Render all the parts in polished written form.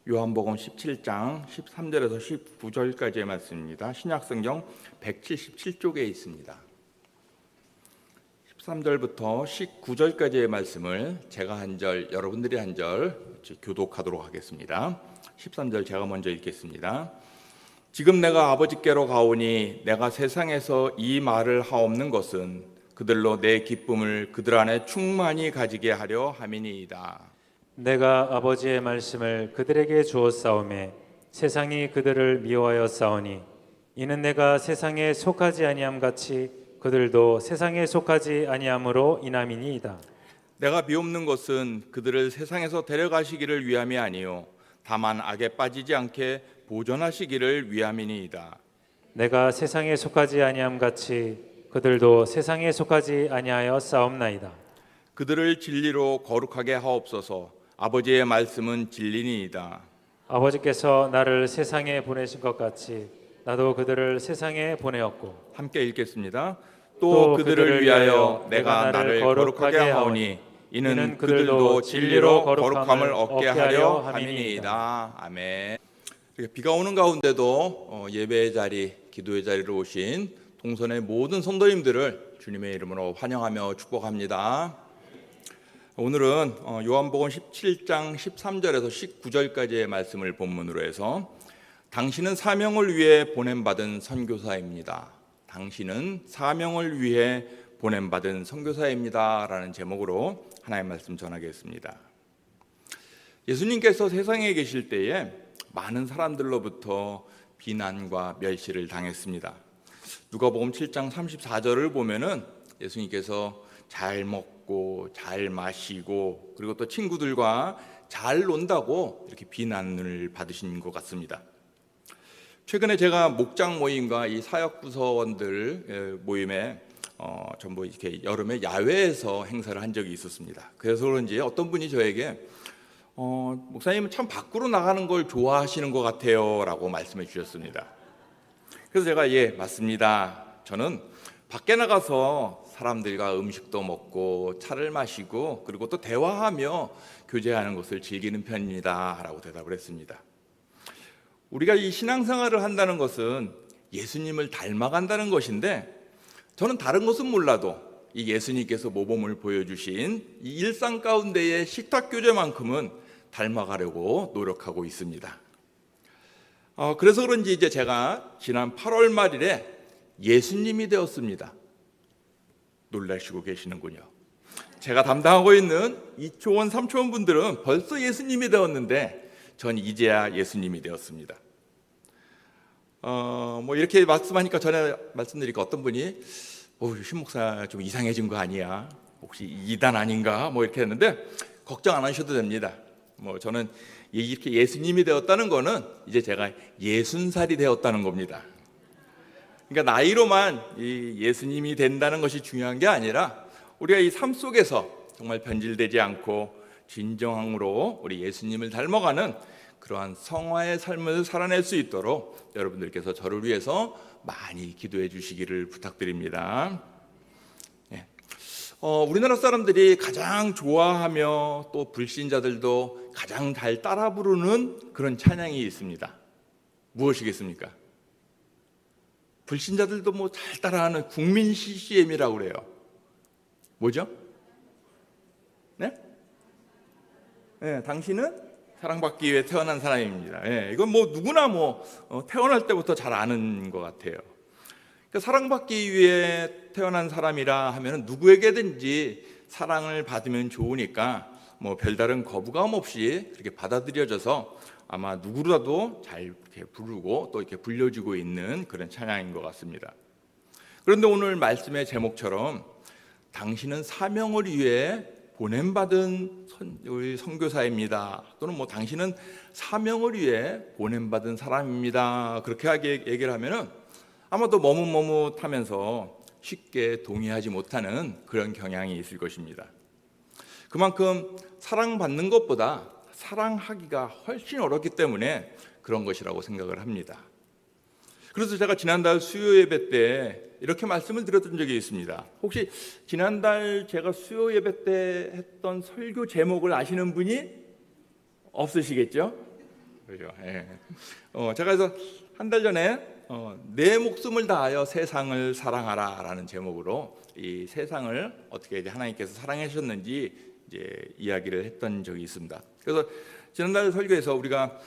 요한복음 17장 13절에서 19절까지의 말씀입니다. 신약성경 177쪽에 있습니다. 13절부터 19절까지의 말씀을 제가 한 절, 여러분들이 한 절 교독하도록 하겠습니다. 13절 제가 먼저 읽겠습니다. 지금 내가 아버지께로 가오니 내가 세상에서 이 말을 하옵는 것은 그들로 내 기쁨을 그들 안에 충만히 가지게 하려 함이니이다. 내가 아버지의 말씀을 그들에게 주었사오매 세상이 그들을 미워하여 싸우니 이는 내가 세상에 속하지 아니함 같이 그들도 세상에 속하지 아니함으로 인함이니이다. 내가 비옵는 것은 그들을 세상에서 데려가시기를 위함이 아니요 다만 악에 빠지지 않게 보존하시기를 위함이니이다. 내가 세상에 속하지 아니함 같이 그들도 세상에 속하지 아니하여 싸움나이다. 그들을 진리로 거룩하게 하옵소서. 아버지의 말씀은 진리니이다. 아버지께서 나를 세상에 보내신 것 같이 나도 그들을 세상에 보내었고 함께 읽겠습니다. 또 그들을 위하여 내가 나를 거룩하게 하오니 이는 그들도 진리로 거룩함을 얻게 하려 함이니이다. 아멘. 비가 오는 가운데도 예배의 자리, 기도의 자리로 오신 동선의 모든 성도님들을 주님의 이름으로 환영하며 축복합니다. 오늘은 요한복음 17장 13절에서 19절까지의 말씀을 본문으로 해서 당신은 사명을 위해 보냄받은 선교사입니다. 당신은 사명을 위해 보냄받은 선교사입니다. 라는 제목으로 하나님의 말씀 전하겠습니다. 예수님께서 세상에 계실 때에 많은 사람들로부터 비난과 멸시를 당했습니다. 누가복음 7장 34절을 보면은 예수님께서 잘 먹고 잘 마시고 그리고 또 친구들과 잘 논다고 이렇게 비난을 받으신 것 같습니다. 최근에 제가 목장 모임과 이 사역 부서원들 모임에 전부 이렇게 여름에 야외에서 행사를 한 적이 있었습니다. 그래서 그런지 어떤 분이 저에게 목사님은 참 밖으로 나가는 걸 좋아하시는 것 같아요라고 말씀해 주셨습니다. 그래서 제가 예 맞습니다. 저는 밖에 나가서 사람들과 음식도 먹고 차를 마시고 그리고 또 대화하며 교제하는 것을 즐기는 편입니다 라고 대답을 했습니다. 우리가 이 신앙생활을 한다는 것은 예수님을 닮아간다는 것인데 저는 다른 것은 몰라도 이 예수님께서 모범을 보여주신 이 일상 가운데의 식탁교제만큼은 닮아가려고 노력하고 있습니다. 그래서 그런지 이제 제가 지난 8월 말일에 예수님이 되었습니다. 놀라시고 계시는군요. 제가 담당하고 있는 2초원, 3초원 분들은 벌써 예수님이 되었는데 전 이제야 예수님이 되었습니다. 뭐 이렇게 말씀하니까 전에 말씀드리니까 어떤 분이 신 목사 좀 이상해진 거 아니야? 혹시 이단 아닌가? 뭐 이렇게 했는데 걱정 안 하셔도 됩니다. 뭐 저는 이렇게 예수님이 되었다는 거는 이제 제가 60살이 되었다는 겁니다. 그러니까 나이로만 이 예수님이 된다는 것이 중요한 게 아니라 우리가 이 삶 속에서 정말 변질되지 않고 진정함으로 우리 예수님을 닮아가는 그러한 성화의 삶을 살아낼 수 있도록 여러분들께서 저를 위해서 많이 기도해 주시기를 부탁드립니다. 우리나라 사람들이 가장 좋아하며 또 불신자들도 가장 잘 따라 부르는 그런 찬양이 있습니다. 무엇이겠습니까? 불신자들도 뭐 잘 따라하는 국민 CCM이라고 그래요. 뭐죠? 네? 네, 당신은 사랑받기 위해 태어난 사람입니다. 네, 이건 뭐 누구나 태어날 때부터 잘 아는 것 같아요. 그러니까 사랑받기 위해 태어난 사람이라 하면 누구에게든지 사랑을 받으면 좋으니까 뭐 별다른 거부감 없이 그렇게 받아들여져서 아마 누구라도 잘 이렇게 부르고 또 이렇게 불려지고 있는 그런 찬양인 것 같습니다. 그런데 오늘 말씀의 제목처럼 당신은 사명을 위해 보냄받은 우리 선교사입니다. 또는 뭐 당신은 사명을 위해 보냄받은 사람입니다. 그렇게 얘기를 하면은 아마도 머뭇머뭇하면서 쉽게 동의하지 못하는 그런 경향이 있을 것입니다. 그만큼 사랑받는 것보다 사랑하기가 훨씬 어렵기 때문에 그런 것이라고 생각을 합니다. 그래서 제가 지난달 수요 예배 때 이렇게 말씀을 드렸던 적이 있습니다. 혹시 지난달 제가 수요 예배 때 했던 설교 제목을 아시는 분이 없으시겠죠? 그렇죠. 예. 제가 그래서 한 달 전에 내 목숨을 다하여 세상을 사랑하라라는 제목으로 이 세상을 어떻게 이제 하나님께서 사랑해 주셨는지 이제 이야기를 했던 적이 있습니다. 그래서 지난달 설교에서 우리가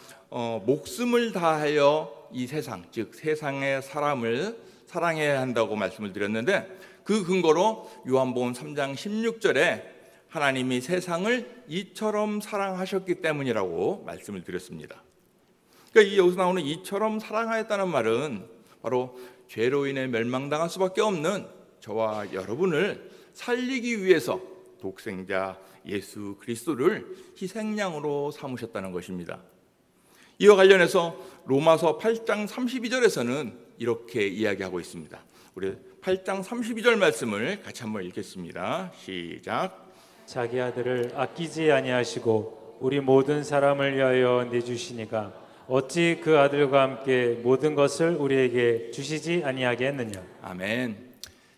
목숨을 다하여 이 세상, 즉 세상의 사람을 사랑해야 한다고 말씀을 드렸는데, 그 근거로 요한복음 3장 16절에 하나님이 세상을 이처럼 사랑하셨기 때문이라고 말씀을 드렸습니다. 그러니까 이 여기서 나오는 이처럼 사랑하였다는 말은 바로 죄로 인해 멸망당할 수밖에 없는 저와 여러분을 살리기 위해서 독생자 예수 그리스도를 희생양으로 삼으셨다는 것입니다. 이와 관련해서 로마서 8장 32절에서는 이렇게 이야기하고 있습니다. 우리 8장 32절 말씀을 같이 한번 읽겠습니다. 시작. 자기 아들을 아끼지 아니하시고 우리 모든 사람을 위하여 내주시니가 어찌 그 아들과 함께 모든 것을 우리에게 주시지 아니하겠느냐. 아멘.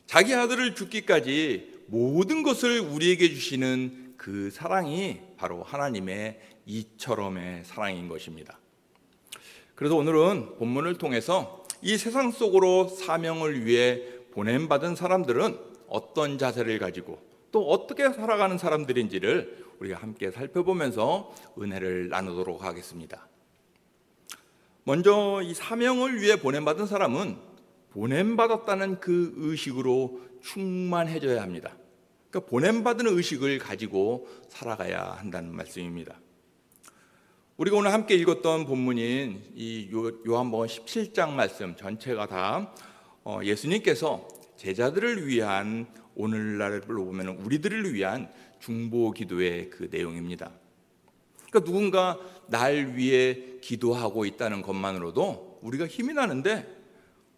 자기 아들을 죽기까지 모든 것을 우리에게 주시는 그 사랑이 바로 하나님의 이처럼의 사랑인 것입니다. 그래서 오늘은 본문을 통해서 이 세상 속으로 사명을 위해 보냄받은 사람들은 어떤 자세를 가지고 또 어떻게 살아가는 사람들인지를 우리가 함께 살펴보면서 은혜를 나누도록 하겠습니다. 먼저 이 사명을 위해 보냄받은 사람은 보냄받았다는 그 의식으로 충만해져야 합니다. 그러니까 보냄받은 의식을 가지고 살아가야 한다는 말씀입니다. 우리가 오늘 함께 읽었던 본문인 이 요한복음 17장 말씀 전체가 다 예수님께서 제자들을 위한, 오늘날로 보면 우리들을 위한 중보 기도의 그 내용입니다. 그러니까 누군가 날 위해 기도하고 있다는 것만으로도 우리가 힘이 나는데,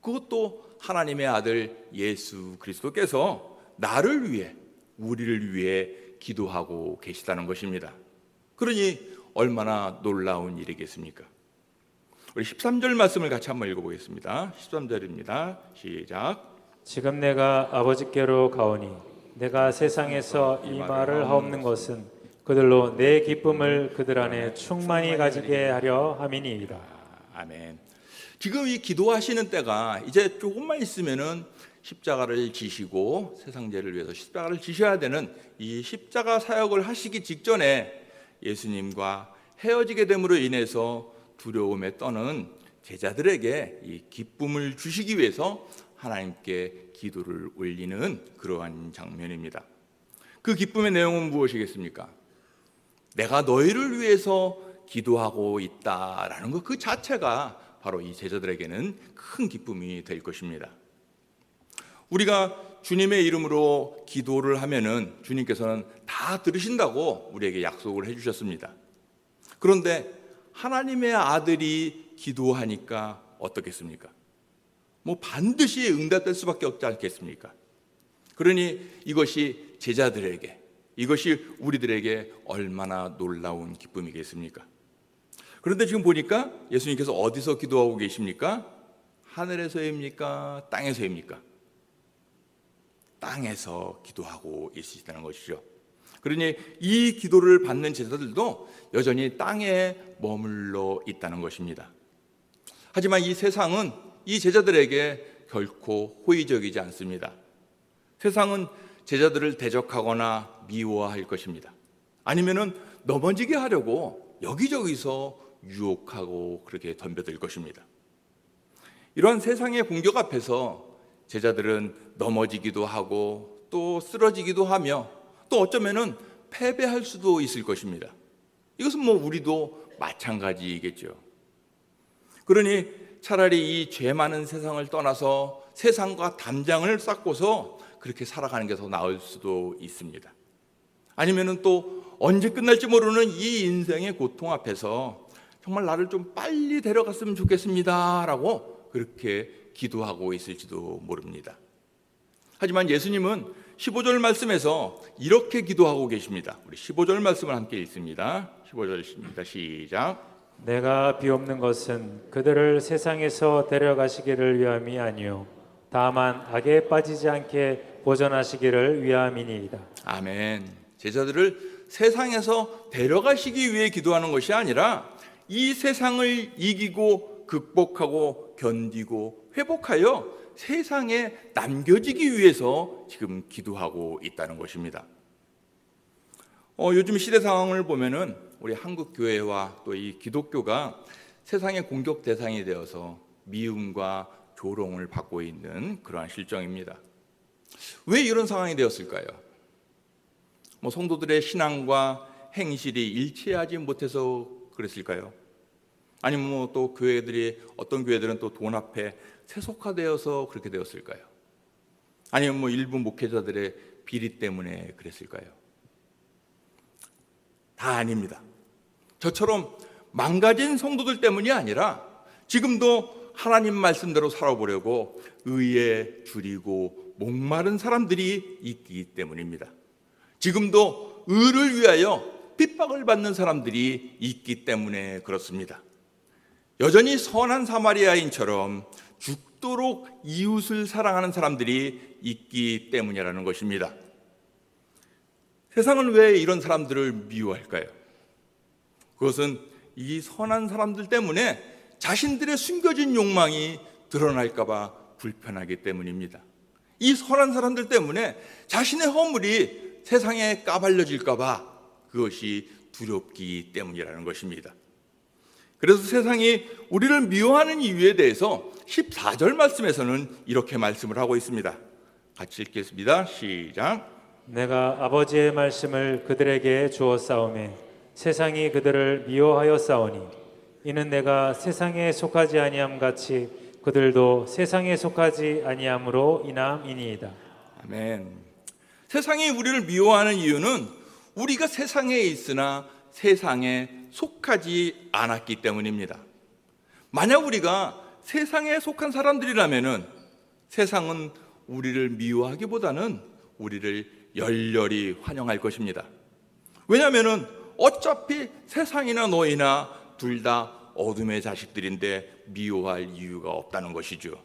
그것도 하나님의 아들 예수 그리스도께서 나를 위해, 우리를 위해 기도하고 계시다는 것입니다. 그러니 얼마나 놀라운 일이겠습니까? 우리 13절 말씀을 같이 한번 읽어보겠습니다. 13절입니다. 시작. 지금 내가 아버지께로 가오니 내가 세상에서 이 말을 하옵는 것은 그들로 내 기쁨을 그들 안에 충만히 가지게 하려 함이니이다. 아멘. 지금 이 기도하시는 때가 이제 조금만 있으면은 십자가를 지시고 세상 죄를 위해서 십자가를 지셔야 되는 이 십자가 사역을 하시기 직전에 예수님과 헤어지게 됨으로 인해서 두려움에 떠는 제자들에게 이 기쁨을 주시기 위해서 하나님께 기도를 올리는 그러한 장면입니다. 그 기쁨의 내용은 무엇이겠습니까? 내가 너희를 위해서 기도하고 있다라는 것 그 자체가 바로 이 제자들에게는 큰 기쁨이 될 것입니다. 우리가 주님의 이름으로 기도를 하면은 주님께서는 다 들으신다고 우리에게 약속을 해주셨습니다. 그런데 하나님의 아들이 기도하니까 어떻겠습니까? 뭐 반드시 응답될 수밖에 없지 않겠습니까? 그러니 이것이 제자들에게, 이것이 우리들에게 얼마나 놀라운 기쁨이겠습니까? 그런데 지금 보니까 예수님께서 어디서 기도하고 계십니까? 하늘에서입니까? 땅에서입니까? 땅에서 기도하고 있으시다는 것이죠. 그러니 이 기도를 받는 제자들도 여전히 땅에 머물러 있다는 것입니다. 하지만 이 세상은 이 제자들에게 결코 호의적이지 않습니다. 세상은 제자들을 대적하거나 미워할 것입니다. 아니면은 넘어지게 하려고 여기저기서 유혹하고 그렇게 덤벼들 것입니다. 이러한 세상의 공격 앞에서 제자들은 넘어지기도 하고 또 쓰러지기도 하며 또 어쩌면은 패배할 수도 있을 것입니다. 이것은 뭐 우리도 마찬가지이겠죠. 그러니 차라리 이 죄 많은 세상을 떠나서 세상과 담장을 쌓고서 그렇게 살아가는 게 더 나을 수도 있습니다. 아니면은 또 언제 끝날지 모르는 이 인생의 고통 앞에서 정말 나를 좀 빨리 데려갔으면 좋겠습니다라고 그렇게 기도하고 있을지도 모릅니다. 하지만 예수님은 15절 말씀에서 이렇게 기도하고 계십니다. 우리 15절 말씀을 함께 읽습니다. 15절입니다. 시작. 내가 비옵는 것은 그들을 세상에서 데려가시기를 위함이 아니요 다만 악에 빠지지 않게 보존하시기를 위함이니이다. 아멘. 제자들을 세상에서 데려가시기 위해 기도하는 것이 아니라 이 세상을 이기고 극복하고 견디고 회복하여 세상에 남겨지기 위해서 지금 기도하고 있다는 것입니다. 요즘 시대 상황을 보면은 우리 한국 교회와 또 이 기독교가 세상의 공격 대상이 되어서 미움과 조롱을 받고 있는 그러한 실정입니다. 왜 이런 상황이 되었을까요? 성도들의 신앙과 행실이 일치하지 못해서 그랬을까요? 아니면 또 교회들이 어떤 교회들은 또 돈 앞에 세속화되어서 그렇게 되었을까요? 아니면 일부 목회자들의 비리 때문에 그랬을까요? 다 아닙니다. 저처럼 망가진 성도들 때문이 아니라 지금도 하나님 말씀대로 살아보려고 의에 줄이고 목마른 사람들이 있기 때문입니다. 지금도 의를 위하여 핍박을 받는 사람들이 있기 때문에 그렇습니다. 여전히 선한 사마리아인처럼 죽도록 이웃을 사랑하는 사람들이 있기 때문이라는 것입니다. 세상은 왜 이런 사람들을 미워할까요? 그것은 이 선한 사람들 때문에 자신들의 숨겨진 욕망이 드러날까 봐 불편하기 때문입니다. 이 선한 사람들 때문에 자신의 허물이 세상에 까발려질까 봐 그것이 두렵기 때문이라는 것입니다. 그래서 세상이 우리를 미워하는 이유에 대해서 14절 말씀에서는 이렇게 말씀을 하고 있습니다. 같이 읽겠습니다. 시작. 내가 아버지의 말씀을 그들에게 주었사오매 세상이 그들을 미워하여 싸우니 이는 내가 세상에 속하지 아니함 같이 그들도 세상에 속하지 아니함으로 인함이니이다. 아멘. 세상이 우리를 미워하는 이유는 우리가 세상에 있으나 세상에 속하지 않았기 때문입니다. 만약 우리가 세상에 속한 사람들이라면은 세상은 우리를 미워하기보다는 우리를 열렬히 환영할 것입니다. 왜냐하면은 어차피 세상이나 너희나 둘 다 어둠의 자식들인데 미워할 이유가 없다는 것이죠.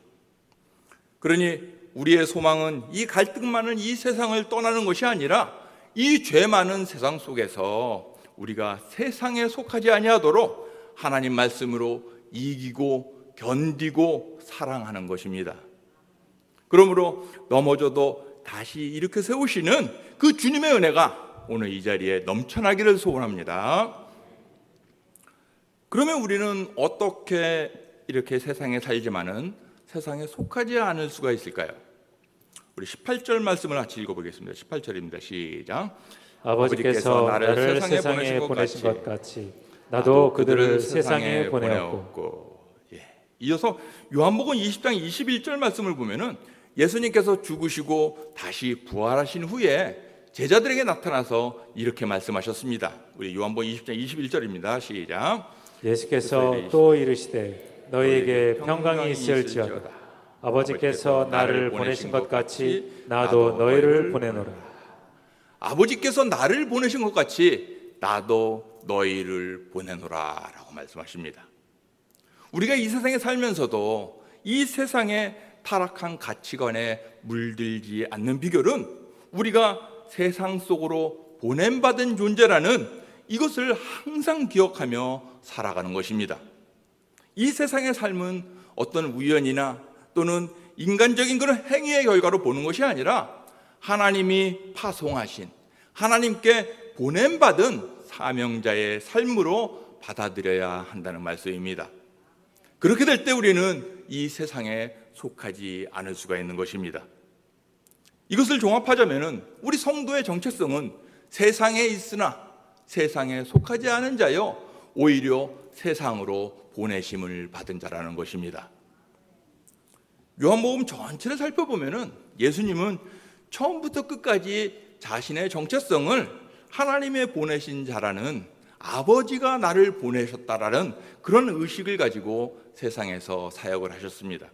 그러니 우리의 소망은 이 갈등 많은 이 세상을 떠나는 것이 아니라 이 죄 많은 세상 속에서 우리가 세상에 속하지 아니하도록 하나님 말씀으로 이기고 견디고 사랑하는 것입니다. 그러므로 넘어져도 다시 일으켜 세우시는 그 주님의 은혜가 오늘 이 자리에 넘쳐나기를 소원합니다. 그러면 우리는 어떻게 이렇게 세상에 살지만은 세상에 속하지 않을 수가 있을까요? 우리 18절 말씀을 같이 읽어보겠습니다. 18절입니다. 시작. 아버지께서 나를 세상에 보내신 것 같이 나도 그들을 세상에 보내었고. 이어서 요한복음 20장 21절 말씀을 보면은 예수님께서 죽으시고 다시 부활하신 후에 제자들에게 나타나서 이렇게 말씀하셨습니다. 우리 요한복음 20장 21절입니다. 시작. 예수께서 또 이르시되 너희에게 평강이 있을지어다. 아버지께서 나를 보내신 것 같이 나도 너희를 보내노라. 아버지께서 나를 보내신 것 같이 나도 너희를 보내노라 라고 말씀하십니다. 우리가 이 세상에 살면서도 이 세상의 타락한 가치관에 물들지 않는 비결은 우리가 세상 속으로 보냄받은 존재라는 이것을 항상 기억하며 살아가는 것입니다. 이 세상의 삶은 어떤 우연이나 또는 인간적인 그런 행위의 결과로 보는 것이 아니라 하나님이 파송하신 하나님께 보냄받은 사명자의 삶으로 받아들여야 한다는 말씀입니다. 그렇게 될 때 우리는 이 세상에 속하지 않을 수가 있는 것입니다. 이것을 종합하자면 우리 성도의 정체성은 세상에 있으나 세상에 속하지 않은 자여 오히려 세상으로 보내심을 받은 자라는 것입니다. 요한복음 전체를 살펴보면 예수님은 처음부터 끝까지 자신의 정체성을 하나님의 보내신 자라는 아버지가 나를 보내셨다라는 그런 의식을 가지고 세상에서 사역을 하셨습니다.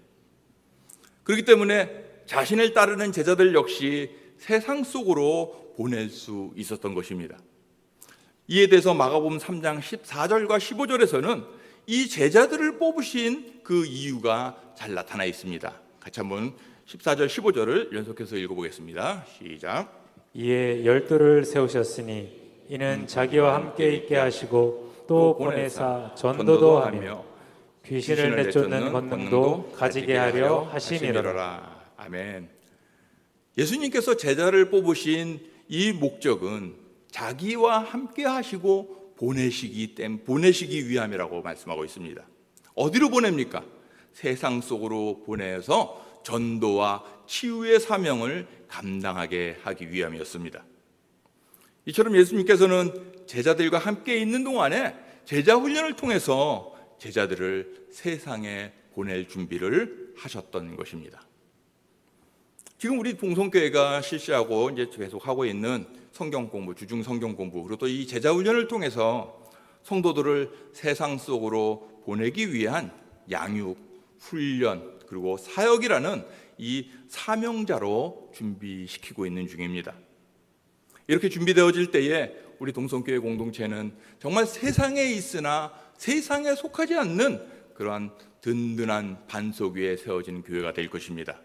그렇기 때문에 자신을 따르는 제자들 역시 세상 속으로 보낼 수 있었던 것입니다. 이에 대해서 마가복음 3장 14절과 15절에서는 이 제자들을 뽑으신 그 이유가 잘 나타나 있습니다. 같이 한번 14절 15절을 연속해서 읽어보겠습니다. 시작. 이에 12를 세우셨으니 이는 자기와 함께 있게 하시고 또 보내사 전도도 하며 귀신을 내쫓는 권능도 가지게 하려 하심이로라. 아멘. 예수님께서 제자를 뽑으신 이 목적은 자기와 함께 하시고 보내시기 위함이라고 말씀하고 있습니다. 어디로 보냅니까? 세상 속으로 보내서 전도와 치유의 사명을 감당하게 하기 위함이었습니다. 이처럼 예수님께서는 제자들과 함께 있는 동안에 제자 훈련을 통해서 제자들을 세상에 보낼 준비를 하셨던 것입니다. 지금 우리 동성교회가 실시하고 이제 계속 하고 있는 성경 공부, 주중 성경 공부, 그리고 또 이 제자 훈련을 통해서 성도들을 세상 속으로 보내기 위한 양육, 훈련, 그리고 사역이라는 이 사명자로 준비시키고 있는 중입니다. 이렇게 준비되어질 때에 우리 동성교회 공동체는 정말 세상에 있으나 세상에 속하지 않는 그러한 든든한 반석 위에 세워진 교회가 될 것입니다.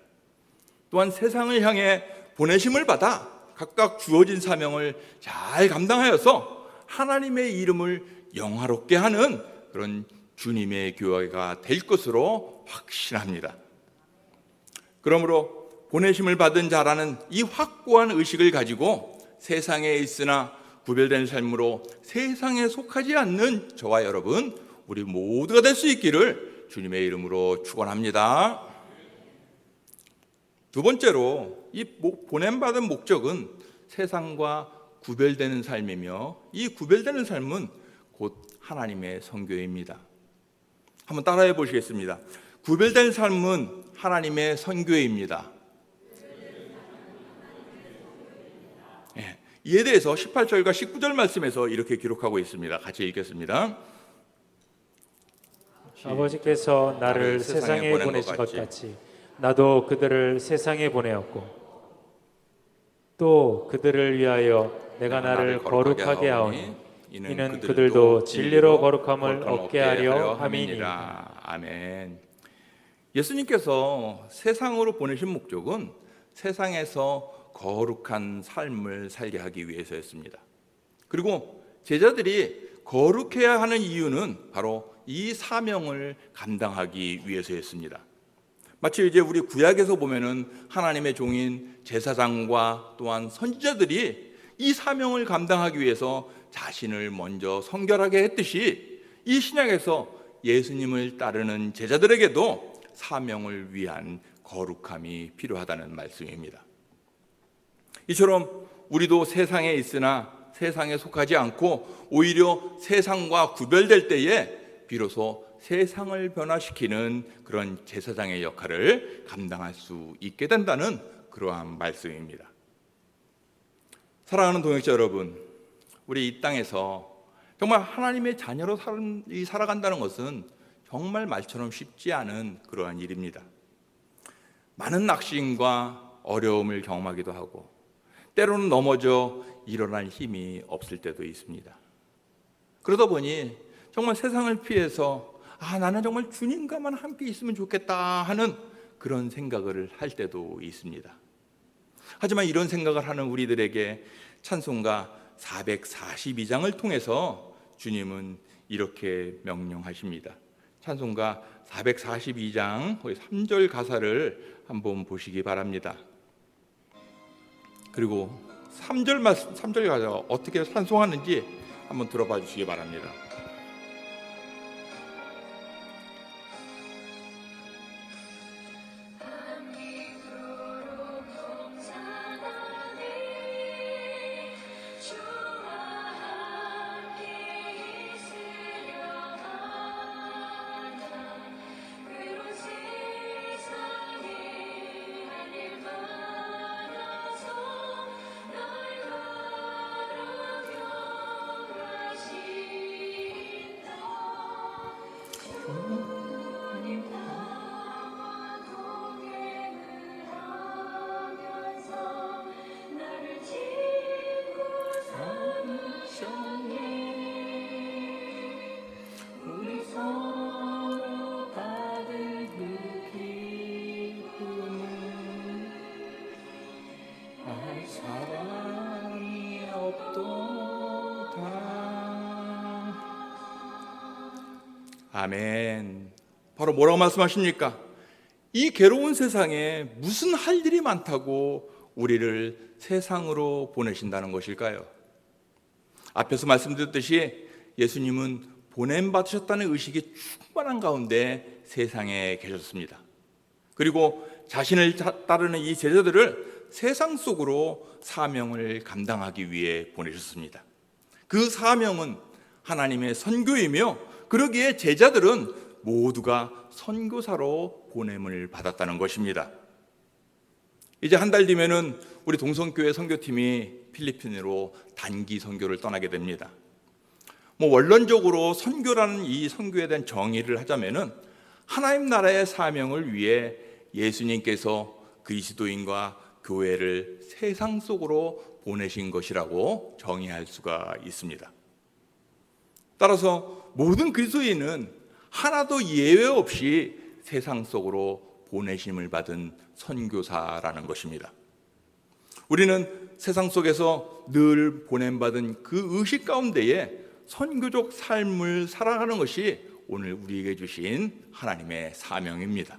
또한 세상을 향해 보내심을 받아 각각 주어진 사명을 잘 감당하여서 하나님의 이름을 영화롭게 하는 그런 주님의 교회가 될 것으로 확신합니다. 그러므로 보내심을 받은 자라는 이 확고한 의식을 가지고 세상에 있으나 구별된 삶으로 세상에 속하지 않는 저와 여러분, 우리 모두가 될 수 있기를 주님의 이름으로 축원합니다. 두 번째로 이 보냄받은 목적은 세상과 구별되는 삶이며, 이 구별되는 삶은 곧 하나님의 선교입니다. 한번 따라해 보시겠습니다. 구별된 삶은 하나님의 선교입니다. 이에 대해서 18절과 19절 말씀에서 이렇게 기록하고 있습니다. 같이 읽겠습니다. 아버지께서 나를 세상에 보내신 것 같이 나도 그들을 세상에 보내었고 또 그들을 위하여 내가 나를 거룩하게 하오니 이는 그들도 진리로 거룩함을 얻게 하려 함이니라. 아멘. 예수님께서 세상으로 보내신 목적은 세상에서 거룩한 삶을 살게 하기 위해서였습니다. 그리고 제자들이 거룩해야 하는 이유는 바로 이 사명을 감당하기 위해서였습니다. 마치 이제 우리 구약에서 보면은 하나님의 종인 제사장과 또한 선지자들이 이 사명을 감당하기 위해서 자신을 먼저 성결하게 했듯이 이 신약에서 예수님을 따르는 제자들에게도 사명을 위한 거룩함이 필요하다는 말씀입니다. 이처럼 우리도 세상에 있으나 세상에 속하지 않고 오히려 세상과 구별될 때에 비로소 세상을 변화시키는 그런 제사장의 역할을 감당할 수 있게 된다는 그러한 말씀입니다. 사랑하는 동역자 여러분, 우리 이 땅에서 정말 하나님의 자녀로 살아간다는 것은 정말 말처럼 쉽지 않은 그러한 일입니다. 많은 낙심과 어려움을 경험하기도 하고 때로는 넘어져 일어날 힘이 없을 때도 있습니다. 그러다 보니 정말 세상을 피해서 나는 정말 주님과만 함께 있으면 좋겠다 하는 그런 생각을 할 때도 있습니다. 하지만 이런 생각을 하는 우리들에게 찬송가 442장을 통해서 주님은 이렇게 명령하십니다. 찬송가 442장 3절 가사를 한번 보시기 바랍니다. 그리고 3절 가사 어떻게 찬송하는지 한번 들어봐 주시기 바랍니다. 아멘. 바로 뭐라고 말씀하십니까? 이 괴로운 세상에 무슨 할 일이 많다고 우리를 세상으로 보내신다는 것일까요? 앞에서 말씀드렸듯이 예수님은 보냄받으셨다는 의식이 충만한 가운데 세상에 계셨습니다. 그리고 자신을 따르는 이 제자들을 세상 속으로 사명을 감당하기 위해 보내셨습니다. 그 사명은 하나님의 선교이며 그러기에 제자들은 모두가 선교사로 보냄을 받았다는 것입니다. 이제 한 달 뒤면은 우리 동성교회 선교팀이 필리핀으로 단기 선교를 떠나게 됩니다. 원론적으로 선교라는 이 선교에 대한 정의를 하자면은 하나님 나라의 사명을 위해 예수님께서 그리스도인과 교회를 세상 속으로 보내신 것이라고 정의할 수가 있습니다. 따라서 모든 그리스도인은 하나도 예외 없이 세상 속으로 보내심을 받은 선교사라는 것입니다. 우리는 세상 속에서 늘 보냄받은 그 의식 가운데에 선교적 삶을 살아가는 것이 오늘 우리에게 주신 하나님의 사명입니다.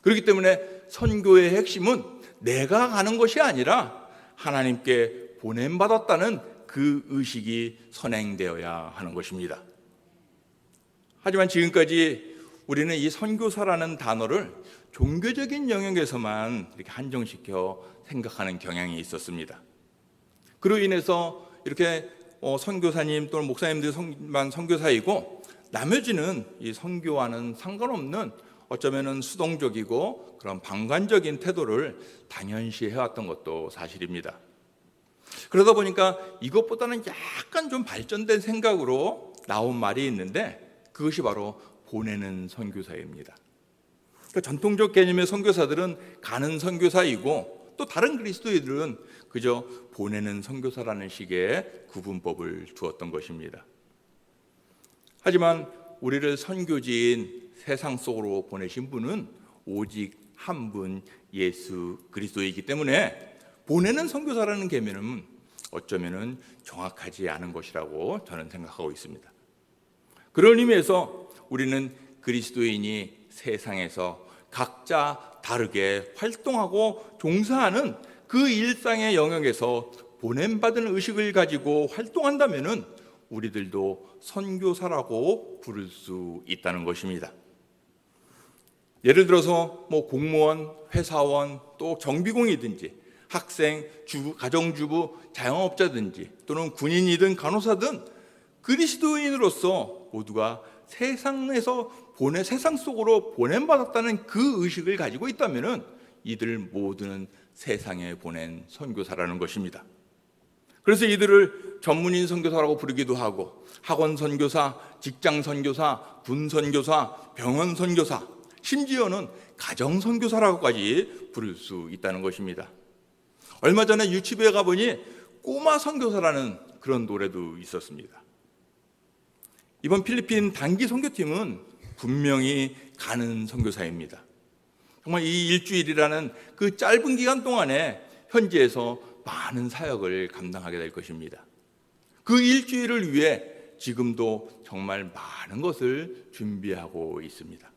그렇기 때문에 선교의 핵심은 내가 가는 것이 아니라 하나님께 보냄받았다는 그 의식이 선행되어야 하는 것입니다. 하지만 지금까지 우리는 이 선교사라는 단어를 종교적인 영역에서만 이렇게 한정시켜 생각하는 경향이 있었습니다. 그로 인해서 이렇게 선교사님 또는 목사님들만 선교사이고 나머지는 이 선교와는 상관없는 어쩌면은 수동적이고 그런 방관적인 태도를 당연시 해왔던 것도 사실입니다. 그러다 보니까 이것보다는 약간 좀 발전된 생각으로 나온 말이 있는데 그것이 바로 보내는 선교사입니다. 그러니까 전통적 개념의 선교사들은 가는 선교사이고 또 다른 그리스도인들은 그저 보내는 선교사라는 식의 구분법을 두었던 것입니다. 하지만 우리를 선교지인 세상 속으로 보내신 분은 오직 한 분 예수 그리스도이기 때문에 보내는 선교사라는 개념은 어쩌면은 정확하지 않은 것이라고 저는 생각하고 있습니다. 그런 의미에서 우리는 그리스도인이 세상에서 각자 다르게 활동하고 종사하는 그 일상의 영역에서 보냄받은 의식을 가지고 활동한다면은 우리들도 선교사라고 부를 수 있다는 것입니다. 예를 들어서 공무원, 회사원, 또 정비공이든지 학생, 가정주부, 자영업자든지 또는 군인이든 간호사든 그리스도인으로서 모두가 세상 속으로 보냄받았다는 그 의식을 가지고 있다면은 이들 모두는 세상에 보낸 선교사라는 것입니다. 그래서 이들을 전문인 선교사라고 부르기도 하고 학원 선교사, 직장 선교사, 군 선교사, 병원 선교사, 심지어는 가정 선교사라고까지 부를 수 있다는 것입니다. 얼마 전에 유치부에 가보니 꼬마 선교사라는 그런 노래도 있었습니다. 이번 필리핀 단기 선교팀은 분명히 가는 선교사입니다. 정말 이 일주일이라는 그 짧은 기간 동안에 현지에서 많은 사역을 감당하게 될 것입니다. 그 일주일을 위해 지금도 정말 많은 것을 준비하고 있습니다.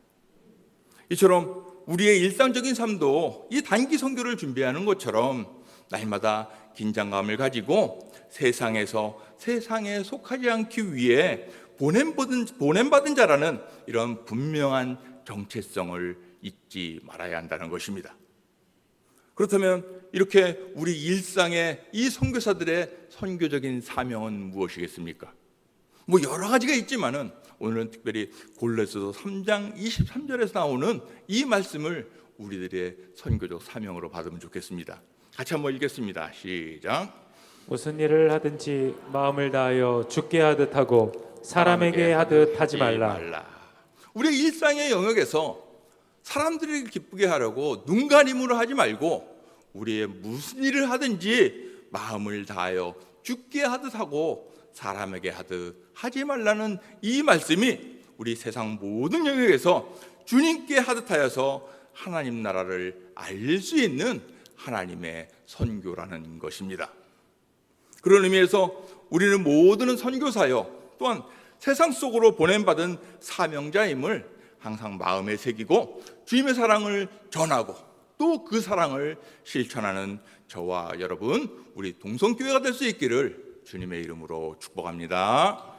이처럼 우리의 일상적인 삶도 이 단기 선교를 준비하는 것처럼 날마다 긴장감을 가지고 세상에서 세상에 속하지 않기 위해 보냄받은 자라는 이런 분명한 정체성을 잊지 말아야 한다는 것입니다. 그렇다면 이렇게 우리 일상의 이 선교사들의 선교적인 사명은 무엇이겠습니까? 여러 가지가 있지만은 오늘은 특별히 골로새서 3장 23절에서 나오는 이 말씀을 우리들의 선교적 사명으로 받으면 좋겠습니다. 같이 한번 읽겠습니다. 시작. 무슨 일을 하든지 마음을 다하여 주께 하듯 하고 사람에게 하듯 하지 말라. 우리의 일상의 영역에서 사람들을 기쁘게 하려고 눈 가림으로 하지 말고 우리의 무슨 일을 하든지 마음을 다하여 주께 하듯 하고 사람에게 하듯 하지 말라는 이 말씀이 우리 세상 모든 영역에서 주님께 하듯 하여서 하나님 나라를 알릴 수 있는 하나님의 선교라는 것입니다. 그런 의미에서 우리는 모두는 선교사요 또한 세상 속으로 보냄받은 사명자임을 항상 마음에 새기고 주님의 사랑을 전하고 또 그 사랑을 실천하는 저와 여러분, 우리 동성교회가 될 수 있기를 주님의 이름으로 축복합니다.